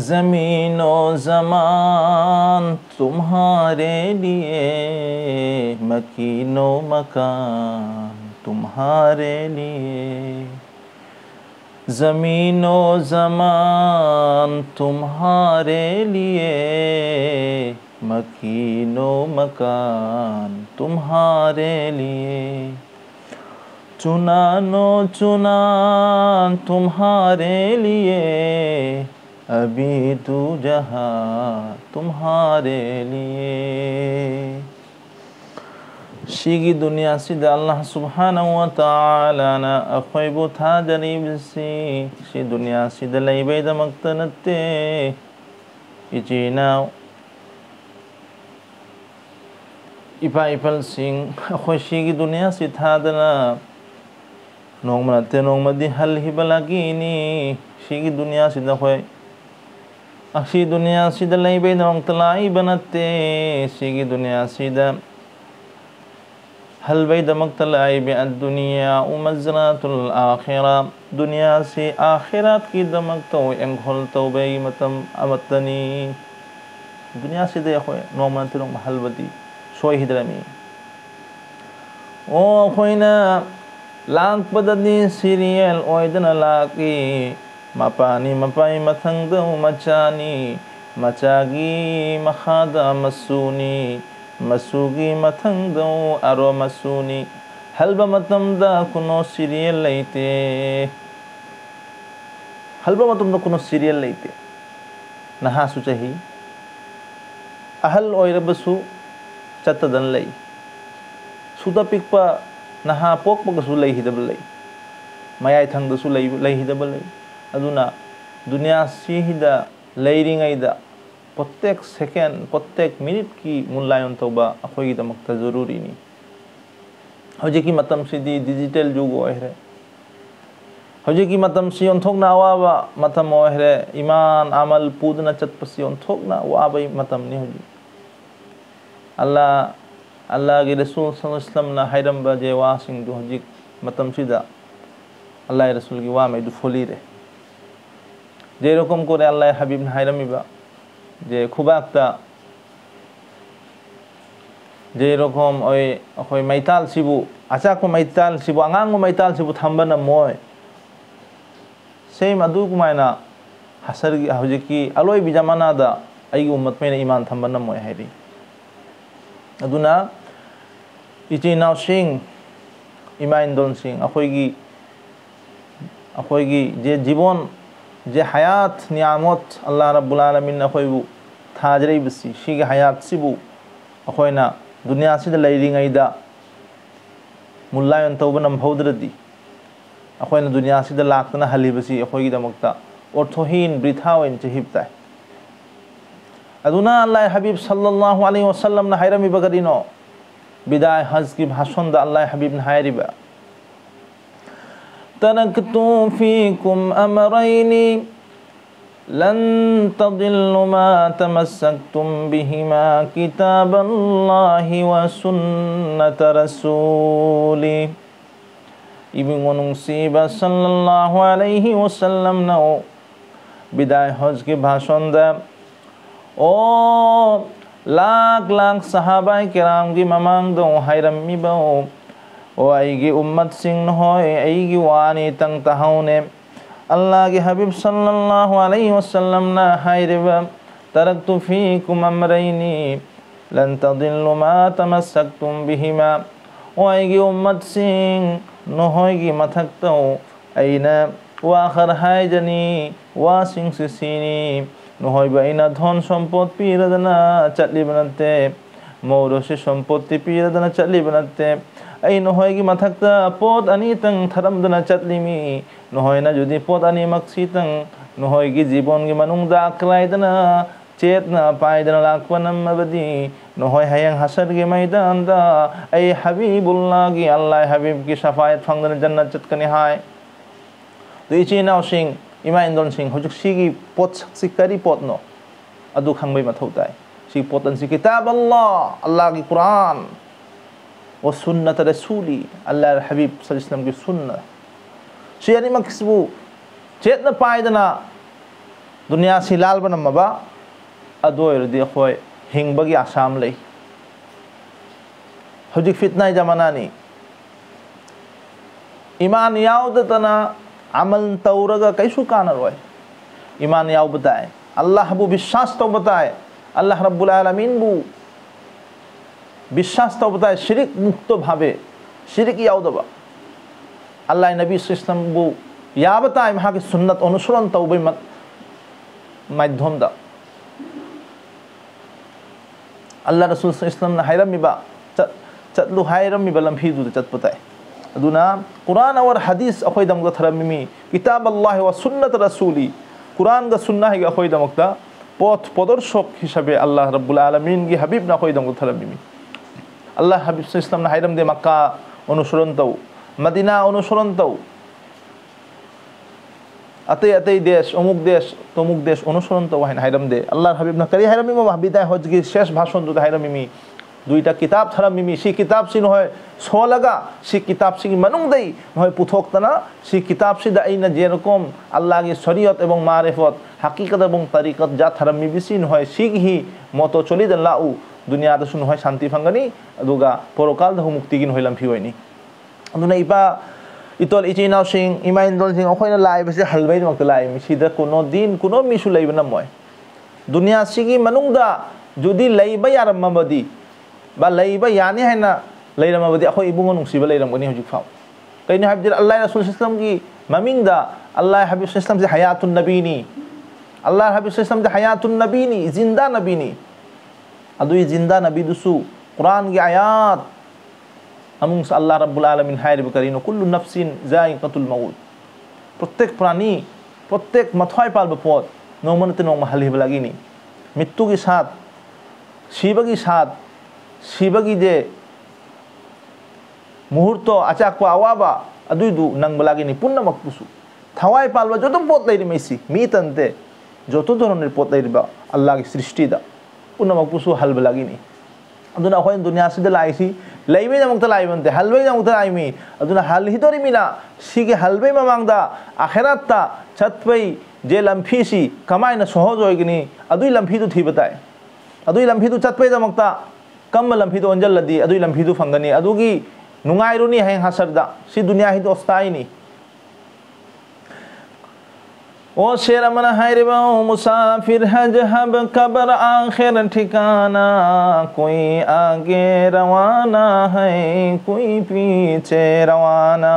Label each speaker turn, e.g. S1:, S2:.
S1: ज़मीनो ज़मान तुम्हारे लिए, मकीनो मकान तुम्हारे लिए। ज़मीनो ज़मान तुम्हारे लिए, मकीनो मकान तुम्हारे लिए। चुनानो चुनान तुम्हारे लिए, अभी तू जहाँ तुम्हारे लिए। Shigi dunia sida Allah subhanahu wa ta'ala na akwai buta janibsi. Shi dunia sida laibay da magtanate. Ijina ipa ipal sing akwai shigi dunia sida dana nongmanate nongmadi hal hibalagini. Shigi dunia sida akwai Aksi dunia sida laibay da magtalai banate. Shigi dunia sida हल वही दमक तलाई बे दुनिया उमज़रातुल आखिरा दुनिया से आखिरात की दमक तो angle तो बे मतम अमतनी दुनिया से दे खोए नॉर्मल तिरों हल बदी सोई हिदरमी ओ खोए ना लांग बदनी सीरियल ओइदन लाकी मपानी मपाई मथंग दो मचानी मचागी मखादा मसूनी Masugi mathang daw aro masuni halba matamda kuno serial laite halba matamda kuno serial laite naha su chahi ahal oirabasu chatadan lai suda pikpa naha pok pagasu lai hidabal lai mayai thangda su lai hidabal lai aduna dunya sihida lairingaida प्रत्येक second प्रत्येक minute की मूल्यांकन तौबा अखोई दमकता जरूरी नहीं हजे की मतम सिदी डिजिटल जुग ओहरे हजे की मतम सी ओंथोकना वाबा मतम ओहरे ईमान अमल पूदना चतपसी ओंथोकना वाबा मतम नहीं हजे अल्लाह के रसूल सल्लल्लाहु अलैहि वसल्लम ना हैरम बजे वासिंग जो हजे मतम सिदा अल्लाह के रसूल की वा में दु फोली रे जे रकम करे अल्लाह हबीब ना हैरम इबा যে খুব একটা যে রকম ওই ওই মাইতাল সিবু আচা কো মাইতাল সিবু আঙাং কো মাইতাল সিবু থামবানা মই সেই মাদু কুমাইনা হাসার হজে কি আলোই বিজামানা দা আই উম্মত মেনে ঈমান থামবানা মই হাইরি আদুনা ইচি নাও সিং ইমান দন সিং আখোইগি যে জীবন जे हयात नियामत अल्लाह रब्बुल आलमीन अखोइबु थाजरै बसी शिगे हयात सिबु अखोइना दुनिया सिदा लैरिङैदा मुल्लायन तौबा नमहौद्रदि अखोइना दुनिया सिदा लाक्तना हलिबसी अखोइगिदमक्ता अर्थहीन बृथा ओइन चहिबताय अदुना अल्लाह हबीब सल्लल्लाहु अलैहि वसल्लम ना हैरमी बगरिनो बिदाय हज की भाषण दा अल्लाह हबीब ना हैरिबा तरकतु फीकुम अमरैनि लन तदिल्लु मा तमस्सक्तुम बिहिमा किताबल्लाहि व सुन्नत रसूली इब्न मुनसीबा सल्लल्लाहु अलैहि वसल्लम ना बिदाय हज के भाषण दा ओ लाख लाख सहाबा किराम की ममांग दो हैरमी बो ओ आईगी उम्मत सिंह होए आईगी वानी तंग तहाउने अल्लाह के हबीब सल्लल्लाहु अलैहि वसल्लम ना हायरिबा तरकतु फीकुम अमरैनि लन तदिल्लु मा तमस्सक्तुम बिहिमा ओ आईगी उम्मत सिंह नहोएगी मथक्तो आईना वाखर हायजनी वा सिंह सिसिनी नहोएबा आईना धन सम्पद पीरदना चटली बनते मौरो से सम्पत्ति पीरदना चटली बनते आई नहोएगी मथक्ता पोत अनि तंग थरमदना चटलिमी नहोयना जुदी पोत अनि मक्सी तंग नहोएगी जीवन के मनुंग दाखलाइदना चेतना पाइदना लाखवनम मबदी नहोय हयंग हसर के मैदान दा आई हबीबुल्लाह की अल्लाह हबीब की शफायत फंगदना जन्नत चतकने हाय तो इची नाव सिंह इमा इंदोन सिंह हुजुक सिगी पोत सिकरी पोत नो अदु खंगबै मथौताय सी पोतन सी किताब अल्लाह की कुरान वो सुन्नत रसूली अल्लाह हबीब सल्लल्लाहु अलैहि वसल्लम की सुन्नत शियानी मकसबू चेतना पाइदना दुनिया से लाल बनमबा अदोयरदी अखोय हिंगबगी आसाम लई हजिक फितना जमानानी ईमान यावदतना अमल तौरगा कैसु कानरोय ईमान याव बताए अल्लाह बु विश्वास तो बताए अल्लाह रब्बुल आलमीन बु विश्वास तो बताए शिरिक मुक्त भावे शिरिक यावदबा अल्लाह नबी सिस्टम बु या बताए महा की सुन्नत अनुसरण तौबे माध्यम दा अल्लाह रसूल इस्लाम ना हायरमिबा चतलु हायरमिबा लम्फी दु चतपताय अदुना कुरान और हदीस अखोय दम ग थरमिमी किताब अल्लाह व सुन्नत रसूली कुरान ग सुन्ना है अखोय दमकता पथ प्रदर्शक हिसाबे अल्लाह रब्बुल आलमीन की हबीब ना अखोय दम ग थरमिमी अल्लाह हबीब इस्लाम ना हायरम दे मक्का अनुसरण तौ मदीना अनुसरण तौ अतई अतई देश अमुक देश अनुसरण तो हायरम दे अल्लाह हबीब ना करी हायरमी मा बिदाय हज की शेष भाषण दु हायरमी दुईटा किताब थरमिमी सी किताब सिन होय सोलगा सी किताब सी मनुंग दई होय पुथोक्तना सी किताब सी दा इना जेरकम अल्लाह की शरीयत एवं मारिफत हकीकत एवं तरीकत जा थरमिमी सिन होय सी ही मतो चली दलाउ दुनिया दा सुन होय शांति फंगनी अदुगा परकाल दा मुक्ति किन होय लम्फी होयनी अदुना इपा इतोल इचिनाव सिंह इमा इंदोल सिंह अखोयना लाइ बसे हलबै मक्ता लाइ मिसिदा कोनो दिन कोनो मिसु लैबना मोय दुनिया सिगी मनुंगदा जुदी लैबा यारमबदी बा लैबा यानी हैना लैरमबदी अखोय इबुंगो नुंसिबा लैरमगनी हुजिक फाव कैनि हाबिद अल्लाह रसूल सल्लल्लाहु अलैहि की ममिंगदा अल्लाह हबीब सल्लल्लाहु अलैहि हयातुन नबीनी अल्लाह हबीब सल्लल्लाहु अलैहि हयातुन नबीनी जिंदा नबीनी अदुई जिंदा नबी दुसु कुरान की आयात अमुंग अल्लाह रब्बुल आलमीन हायर बकरीनो कुल्लु नफ्सिन जाइक़तुल मौत प्रत्येक प्राणी प्रत्येक मथाय पाल बपोत नोमनते नोम हलिब लागिनी मृत्यु के साथ शिवगी जे मुहूर्त अचाक आवाबा अदुइदु नंग लागिनी पुन्ना मकपुसु थवाय पाल जो तो पोत लेरी मेसी मी तंते जो तो धरनेर पोत लेरीबा अल्लाह की सृष्टि दा पुन्ना मकपुसु हल्ब लागिनी अदुना अखोय दुनिया से लाइसी लैबे जमक्ता लाइबनते हलबै जमक्ता लाइमी अदुना हल हिदोरी मिना सिगे हलबै ममांगदा आखिरतता छतपै जे लम्फीसी कमायना सहज होयगनी अदुई लम्फीदु थीबताय अदुई लम्फीदु छतपै जमक्ता कम लम्फीदु अंजललदी अदुई लम्फीदु फंगनी अदुगी नुंगाइरुनी है हसरदा सी दुनिया हिदु अस्ताइनी ओ शेर मन हायरबा मुसाफिर हजहब कब्र आखिर ठिकाना कोई आगे रवाना है कोई पीछे रवाना।